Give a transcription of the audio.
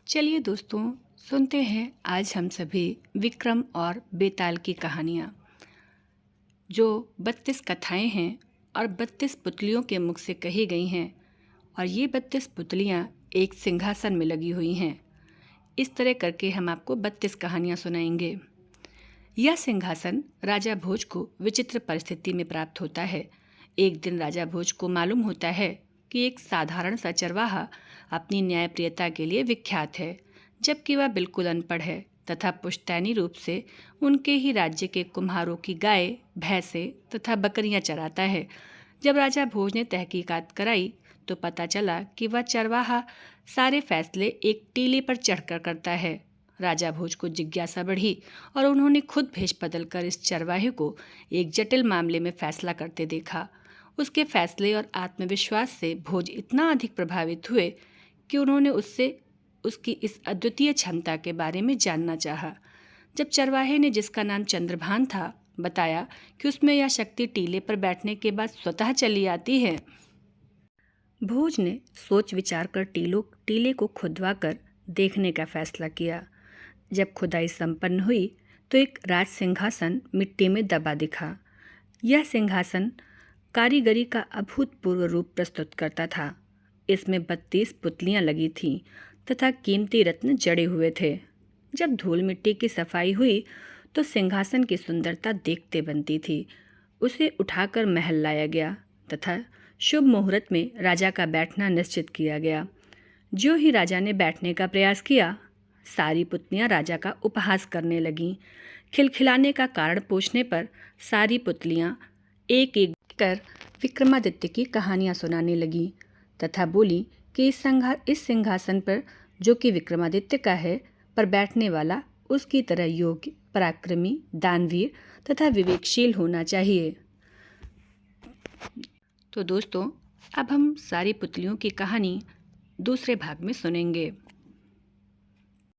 चलिए दोस्तों, सुनते हैं आज हम सभी विक्रम और बेताल की कहानियाँ, जो 32 कथाएं हैं और 32 पुतलियों के मुख से कही गई हैं। और ये 32 पुतलियाँ एक सिंहासन में लगी हुई हैं। इस तरह करके हम आपको 32 कहानियाँ सुनाएंगे। यह सिंहासन राजा भोज को विचित्र परिस्थिति में प्राप्त होता है। एक दिन राजा भोज को मालूम होता है कि एक साधारण सा चरवाहा अपनी न्यायप्रियता के लिए विख्यात है, जबकि वह बिल्कुल अनपढ़ है तथा पुश्तैनी रूप से उनके ही राज्य के कुम्हारों की गाय, भैंसें तथा बकरियां चराता है। जब राजा भोज ने तहकीकात कराई तो पता चला कि वह चरवाहा सारे फैसले एक टीले पर चढ़कर करता है। राजा भोज को जिज्ञासा बढ़ी और उन्होंने खुद भेष बदलकर इस चरवाहे को एक जटिल मामले में फैसला करते देखा। उसके फैसले और आत्मविश्वास से भोज इतना अधिक प्रभावित हुए कि उन्होंने उससे उसकी इस अद्वितीय क्षमता के बारे में जानना चाहा। जब चरवाहे ने, जिसका नाम चंद्रभान था, बताया कि उसमें यह शक्ति टीले पर बैठने के बाद स्वतः चली आती है, भोज ने सोच विचार कर टीले को खुदवा कर देखने का फैसला किया। जब खुदाई संपन्न हुई तो एक राज सिंहासन मिट्टी में दबा दिखा। यह सिंहासन कारीगरी का अभूतपूर्व रूप प्रस्तुत करता था। इसमें 32 पुतलियां लगी थीं तथा कीमती रत्न जड़े हुए थे। जब धूल मिट्टी की सफाई हुई तो सिंहासन की सुंदरता देखते बनती थी। उसे उठाकर महल लाया गया तथा शुभ मुहूर्त में राजा का बैठना निश्चित किया गया। जो ही राजा ने बैठने का प्रयास किया, सारी पुतलियां राजा का उपहास करने लगीं। खिलखिलाने का कारण पूछने पर सारी पुतलियां एक एक कर विक्रमादित्य की कहानियां सुनाने लगीं तथा बोली कि इस सिंहासन पर, जो कि विक्रमादित्य का है, पर बैठने वाला उसकी तरह योग्य, पराक्रमी, दानवीर तथा विवेकशील होना चाहिए। तो दोस्तों, अब हम सारी पुतलियों की कहानी दूसरे भाग में सुनेंगे।